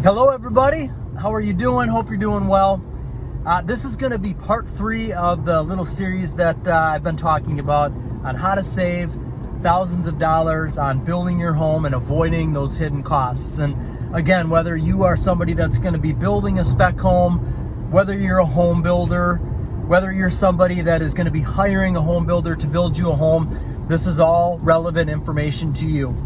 Hello everybody, how are you doing? Hope you're doing well. This is going to be part 3 of the little series that I've been talking about on how to save thousands of dollars on building your home and avoiding those hidden costs. And again, whether you are somebody that's going to be building a spec home, whether you're a home builder, whether you're somebody that is going to be hiring a home builder to build you a home, this is all relevant information to you.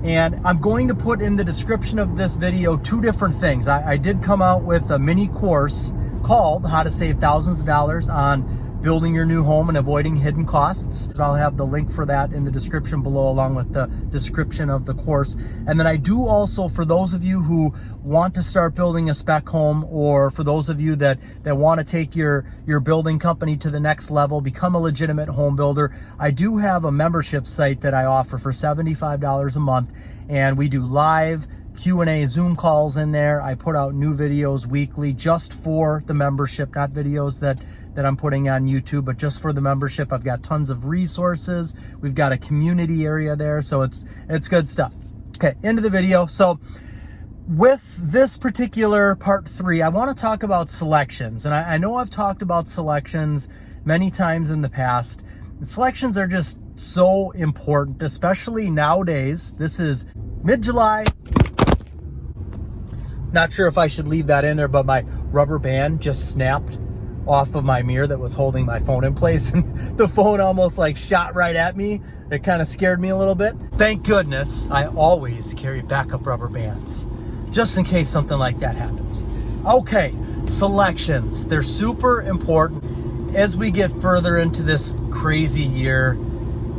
And I'm going to put in the description of this video 2 different things. I did come out with a mini course called How to Save Thousands of Dollars on Building Your New Home and Avoiding Hidden Costs. I'll have the link for that in the description below, along with the description of the course. And then I do also, for those of you who want to start building a spec home, or for those of you that want to take your building company to the next level, become a legitimate home builder, I do have a membership site that I offer for $75 a month, and we do live Q&A Zoom calls in there. I put out new videos weekly just for the membership, not videos that I'm putting on YouTube, but just for the membership. I've got tons of resources. We've got a community area there, so it's good stuff. Okay, into the video. So with this particular part 3, I want to talk about selections. And I know I've talked about selections many times in the past. Selections are just so important, especially nowadays. This is mid-July. Not sure if I should leave that in there, but my rubber band just snapped off of my mirror that was holding my phone in place, and the phone almost like shot right at me. It kind of scared me a little bit. Thank goodness I always carry backup rubber bands just in case something like that happens. Okay, selections. They're super important as we get further into this crazy year.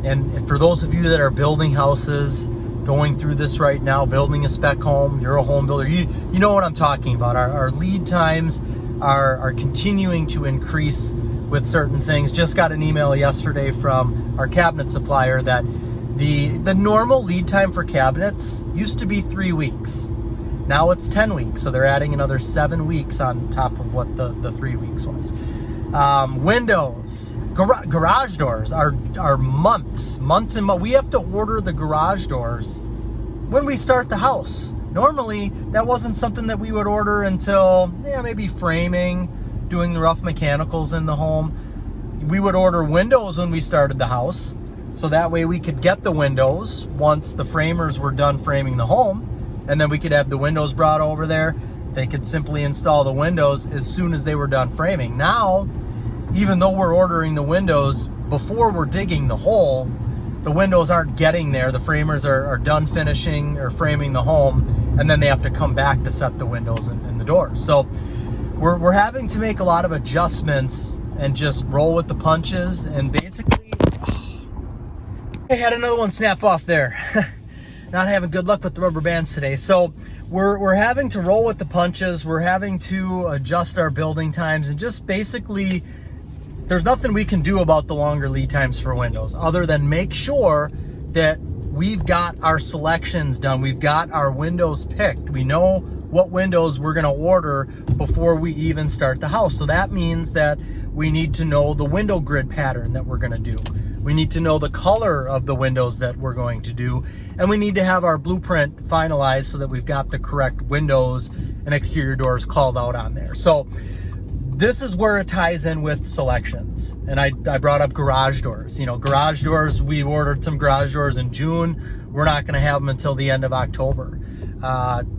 And for those of you that are building houses, going through this right now, building a spec home, you're a home builder, you know what I'm talking about. Our lead times are continuing to increase with certain things. Just got an email yesterday from our cabinet supplier that the normal lead time for cabinets used to be 3 weeks. Now it's 10 weeks, so they're adding another 7 weeks on top of what the 3 weeks was. Windows, garage doors are months and months. We have to order the garage doors when we start the house. Normally, that wasn't something that we would order until maybe framing, doing the rough mechanicals in the home. We would order windows when we started the house, so that way we could get the windows once the framers were done framing the home, and then we could have the windows brought over there. They could simply install the windows as soon as they were done framing. Now, even though we're ordering the windows before we're digging the hole, the windows aren't getting there. The framers are done finishing or framing the home, and then they have to come back to set the windows and the doors. So we're having to make a lot of adjustments and just roll with the punches. And basically, I had another one snap off there. Not having good luck with the rubber bands today. So we're having to roll with the punches. We're having to adjust our building times, and just basically, there's nothing we can do about the longer lead times for windows other than make sure that we've got our selections done. We've got our windows picked. We know what windows we're going to order before we even start the house. So that means that we need to know the window grid pattern that we're going to do. We need to know the color of the windows that we're going to do. And we need to have our blueprint finalized so that we've got the correct windows and exterior doors called out on there. So this is where it ties in with selections. And I brought up garage doors. Garage doors, we ordered some garage doors in June. We're not going to have them until the end of October.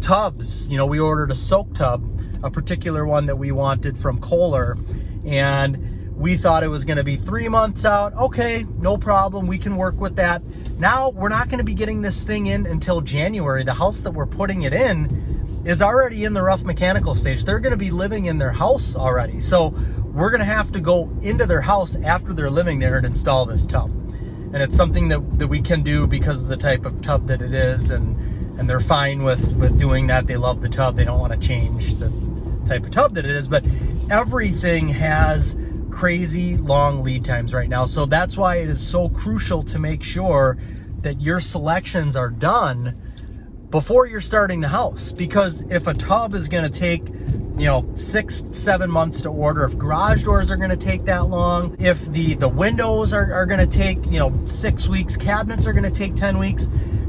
Tubs, we ordered a soak tub, a particular one that we wanted from Kohler, and we thought it was going to be 3 months out. Okay, no problem. We can work with that. Now we're not going to be getting this thing in until January. The house that we're putting it in is already in the rough mechanical stage. They're going to be living in their house already. So we're going to have to go into their house after they're living there and install this tub. And it's something that we can do because of the type of tub that it is. And they're fine with doing that. They love the tub. They don't want to change the type of tub that it is. But everything has crazy long lead times right now. So that's why it is so crucial to make sure that your selections are done before you're starting the house. Because if a tub is going to take 6-7 months to order, if garage doors are going to take that long, if the windows are going to take 6 weeks, cabinets are going to take 10 weeks,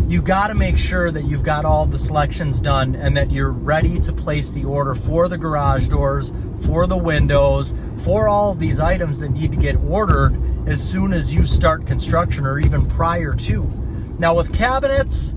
you got to make sure that you've got all the selections done and that you're ready to place the order for the garage doors, for the windows, for all of these items that need to get ordered as soon as you start construction or even prior to. Now with cabinets,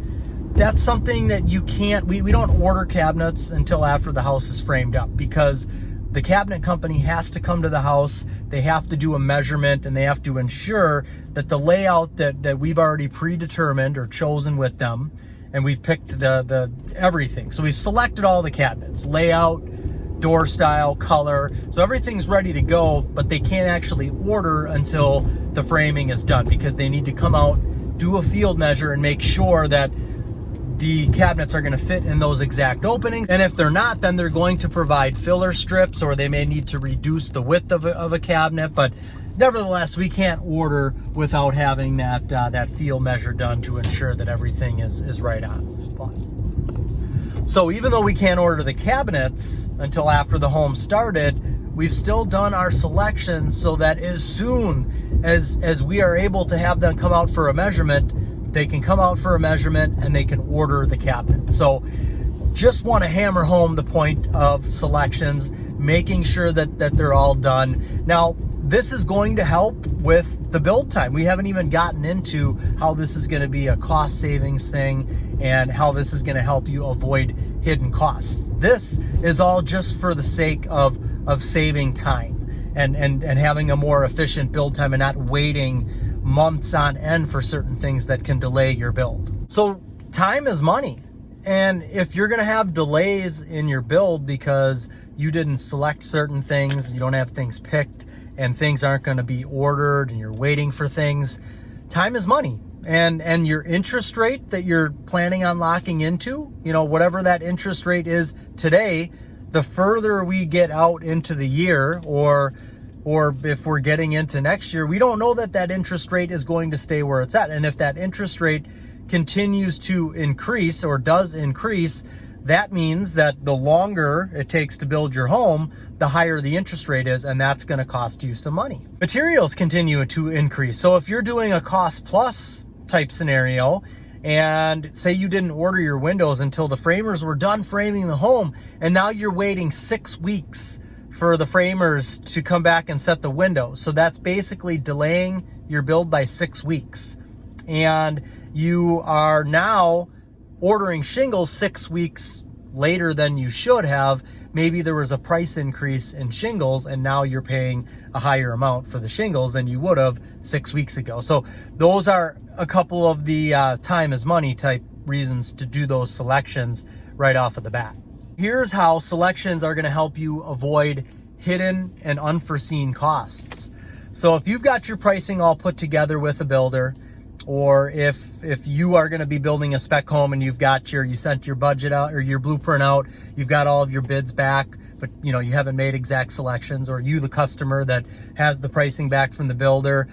that's something that you can't, we don't order cabinets until after the house is framed up, because the cabinet company has to come to the house, they have to do a measurement, and they have to ensure that the layout that we've already predetermined or chosen with them, and we've picked the everything. So we've selected all the cabinets, layout, door style, color, so everything's ready to go, but they can't actually order until the framing is done, because they need to come out, do a field measure, and make sure that the cabinets are going to fit in those exact openings. And if they're not, then they're going to provide filler strips, or they may need to reduce the width of a cabinet. But nevertheless, we can't order without having that field measure done to ensure that everything is right on. Pause. So even though we can't order the cabinets until after the home started, we've still done our selections so that as soon as we are able to have them come out for a measurement, they can come out for a measurement and they can order the cabinet. So just want to hammer home the point of selections, making sure that they're all done. Now, this is going to help with the build time. We haven't even gotten into how this is going to be a cost savings thing and how this is going to help you avoid hidden costs. This is all just for the sake of saving time and having a more efficient build time and not waiting months on end for certain things that can delay your build. So time is money. And if you're going to have delays in your build because you didn't select certain things, you don't have things picked, and things aren't going to be ordered, and you're waiting for things, time is money. And your interest rate that you're planning on locking into, whatever that interest rate is today, the further we get out into the year, or if we're getting into next year, we don't know that interest rate is going to stay where it's at. And if that interest rate continues to increase or does increase, that means that the longer it takes to build your home, the higher the interest rate is, and that's going to cost you some money. Materials continue to increase. So if you're doing a cost plus type scenario, and say you didn't order your windows until the framers were done framing the home, and now you're waiting 6 weeks for the framers to come back and set the windows. So that's basically delaying your build by 6 weeks. And you are now ordering shingles 6 weeks later than you should have. Maybe there was a price increase in shingles and now you're paying a higher amount for the shingles than you would have 6 weeks ago. So those are a couple of the time is money type reasons to do those selections right off of the bat. Here's how selections are going to help you avoid hidden and unforeseen costs. So if you've got your pricing all put together with a builder, or if you are going to be building a spec home and you sent your budget out or your blueprint out, you've got all of your bids back, but you haven't made exact selections, or you, the customer that has the pricing back from the builder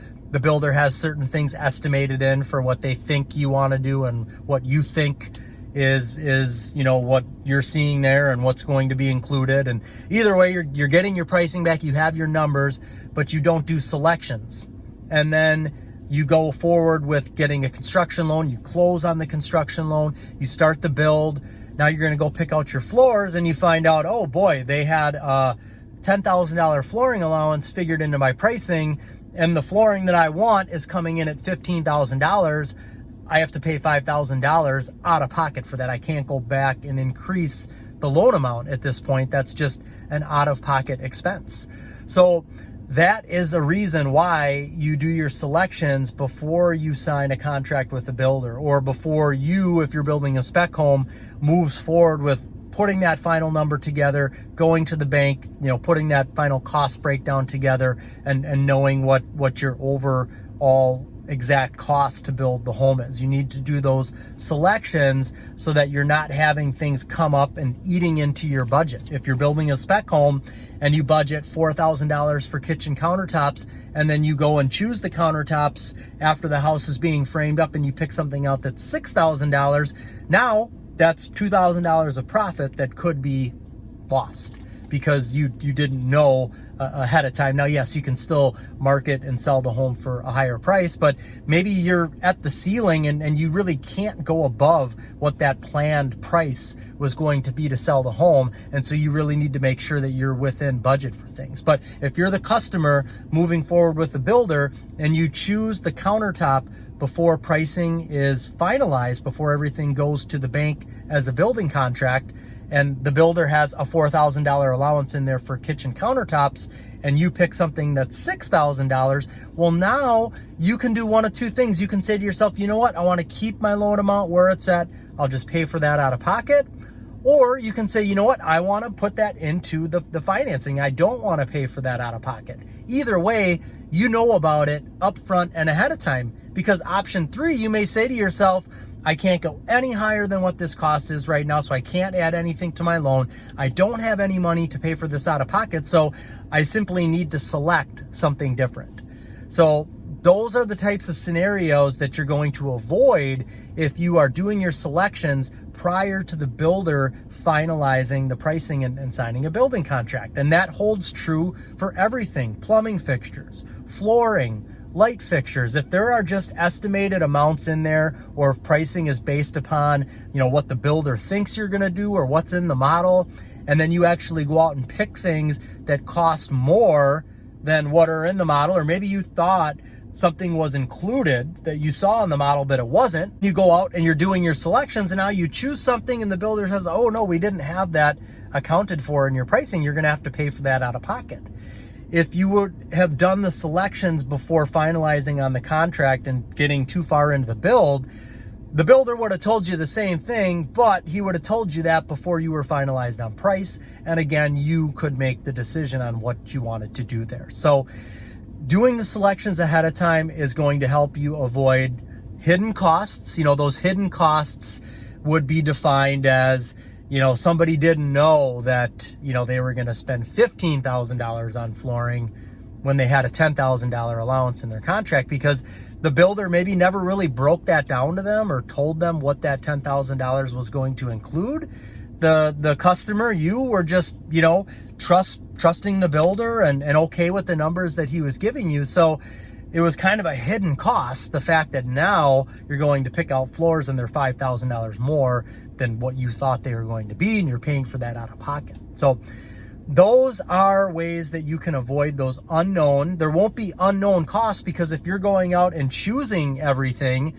has certain things estimated in for what they think you want to do and what you think is what you're seeing there and what's going to be included. And either way, you're getting your pricing back, you have your numbers, but you don't do selections. And then you go forward with getting a construction loan, you close on the construction loan, you start the build. Now you're going to go pick out your floors and you find out, oh boy, they had a $10,000 flooring allowance figured into my pricing, and the flooring that I want is coming in at $15,000. I have to pay $5,000 out of pocket for that. I can't go back and increase the loan amount at this point. That's just an out of pocket expense. So that is a reason why you do your selections before you sign a contract with a builder, or before you, if you're building a spec home, moves forward with putting that final number together, going to the bank, putting that final cost breakdown together, and knowing what your overall exact cost to build the home is. You need to do those selections so that you're not having things come up and eating into your budget. If you're building a spec home and you budget $4,000 for kitchen countertops, and then you go and choose the countertops after the house is being framed up and you pick something out that's $6,000, now that's $2,000 of profit that could be lost. because you didn't know ahead of time. Now, yes, you can still market and sell the home for a higher price, but maybe you're at the ceiling and you really can't go above what that planned price was going to be to sell the home. And so you really need to make sure that you're within budget for things. But if you're the customer moving forward with the builder and you choose the countertop before pricing is finalized, before everything goes to the bank as a building contract, and the builder has a $4,000 allowance in there for kitchen countertops, and you pick something that's $6,000, well, now you can do one of two things. You can say to yourself, you know what, I want to keep my loan amount where it's at. I'll just pay for that out of pocket. Or you can say, you know what, I want to put that into the financing. I don't want to pay for that out of pocket. Either way, you know about it up front and ahead of time. Because option 3, you may say to yourself, I can't go any higher than what this cost is right now, so I can't add anything to my loan. I don't have any money to pay for this out of pocket, so I simply need to select something different. So those are the types of scenarios that you're going to avoid if you are doing your selections prior to the builder finalizing the pricing and signing a building contract. And that holds true for everything: plumbing fixtures, flooring, light fixtures. If there are just estimated amounts in there, or if pricing is based upon, what the builder thinks you're going to do or what's in the model, and then you actually go out and pick things that cost more than what are in the model, or maybe you thought something was included that you saw in the model but it wasn't, you go out and you're doing your selections, and now you choose something and the builder says, oh no, we didn't have that accounted for in your pricing, you're going to have to pay for that out of pocket. If you would have done the selections before finalizing on the contract and getting too far into the build, the builder would have told you the same thing, but he would have told you that before you were finalized on price. And again, you could make the decision on what you wanted to do there. So doing the selections ahead of time is going to help you avoid hidden costs. Those hidden costs would be defined as, somebody didn't know that, they were going to spend $15,000 on flooring when they had a $10,000 allowance in their contract, because the builder maybe never really broke that down to them or told them what that $10,000 was going to include. The customer, you were just, trusting the builder and okay with the numbers that he was giving you. So it was kind of a hidden cost, the fact that now you're going to pick out floors and they're $5,000 more than what you thought they were going to be, and you're paying for that out of pocket. So those are ways that you can avoid those unknown. There won't be unknown costs, because if you're going out and choosing everything,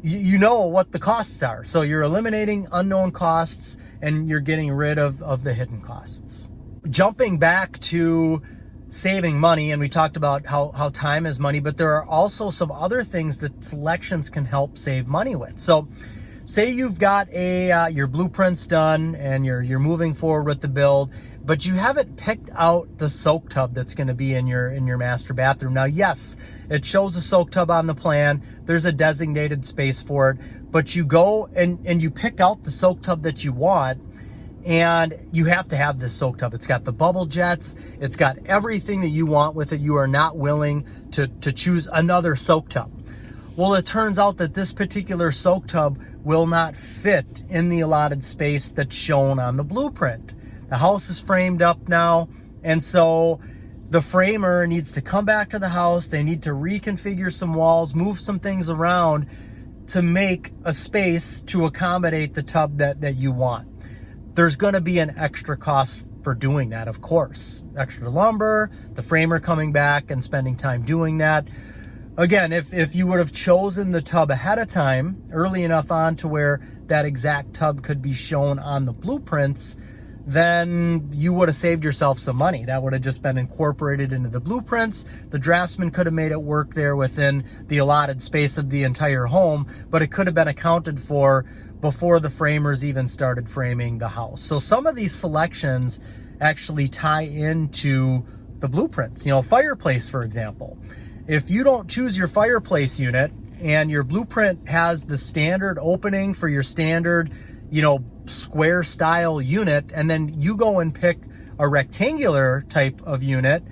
you know what the costs are. So you're eliminating unknown costs and you're getting rid of the hidden costs. Jumping back to saving money, and we talked about how time is money, but there are also some other things that selections can help save money with. So say you've got your blueprints done and you're moving forward with the build, but you haven't picked out the soak tub that's going to be in your master bathroom. Now, yes, it shows a soak tub on the plan. There's a designated space for it, but you go and you pick out the soak tub that you want, and you have to have this soak tub. It's got the bubble jets. It's got everything that you want with it. You are not willing to choose another soak tub. Well, it turns out that this particular soak tub will not fit in the allotted space that's shown on the blueprint. The house is framed up now, and so the framer needs to come back to the house. They need to reconfigure some walls, move some things around to make a space to accommodate the tub that you want. There's going to be an extra cost for doing that, of course. Extra lumber, the framer coming back and spending time doing that. Again, if you would have chosen the tub ahead of time, early enough on to where that exact tub could be shown on the blueprints, then you would have saved yourself some money. That would have just been incorporated into the blueprints. The draftsman could have made it work there within the allotted space of the entire home, but it could have been accounted for before the framers even started framing the house. So some of these selections actually tie into the blueprints. Fireplace, for example. If you don't choose your fireplace unit and your blueprint has the standard opening for your standard, square style unit, and then you go and pick a rectangular type of unit,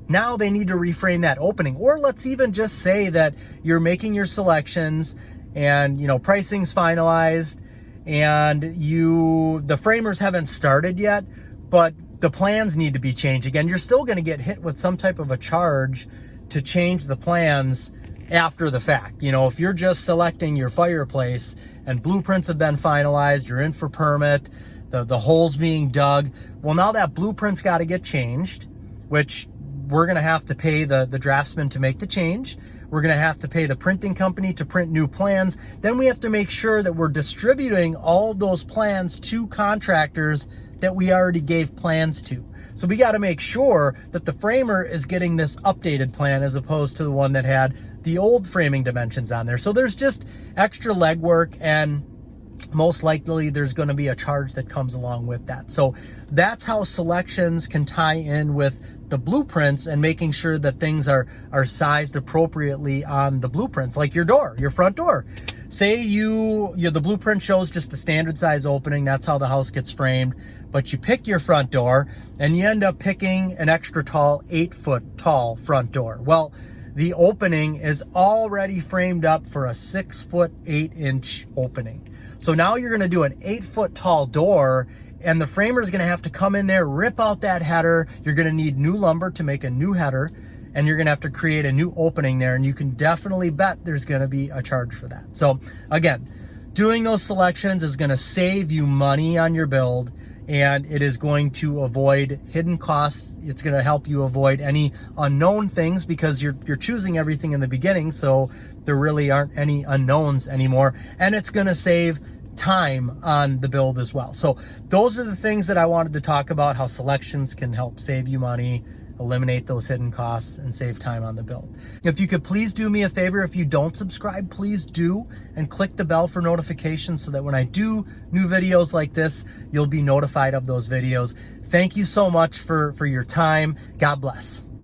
now they need to reframe that opening. Or let's even just say that you're making your selections and pricing's finalized and the framers haven't started yet, but the plans need to be changed. Again, you're still going to get hit with some type of a charge to change the plans after the fact. You know, if you're just selecting your fireplace and blueprints have been finalized, you're in for permit, the holes being dug, well, now that blueprint's got to get changed, which we're going to have to pay the draftsman to make the change. We're going to have to pay the printing company to print new plans. Then we have to make sure that we're distributing all of those plans to contractors that we already gave plans to. So we got to make sure that the framer is getting this updated plan as opposed to the one that had the old framing dimensions on there. So there's just extra legwork, and most likely there's going to be a charge that comes along with that. So that's how selections can tie in with the blueprints and making sure that things are sized appropriately on the blueprints, like your door, your front door. Say the blueprint shows just a standard size opening, that's how the house gets framed, but you pick your front door and you end up picking an extra tall 8-foot tall front door. Well, the opening is already framed up for a 6-foot 8-inch opening. So now you're going to do an 8-foot tall door, and the framer is going to have to come in there, rip out that header. You're going to need new lumber to make a new header, and you're going to have to create a new opening there, and you can definitely bet there's going to be a charge for that. So again, doing those selections is going to save you money on your build, and it is going to avoid hidden costs. It's going to help you avoid any unknown things because you're choosing everything in the beginning, so there really aren't any unknowns anymore, and it's going to save time on the build as well. So those are the things that I wanted to talk about, how selections can help save you money, eliminate those hidden costs, and save time on the build. If you could please do me a favor, if you don't subscribe, please do, and click the bell for notifications so that when I do new videos like this, you'll be notified of those videos. Thank you so much for your time. God bless.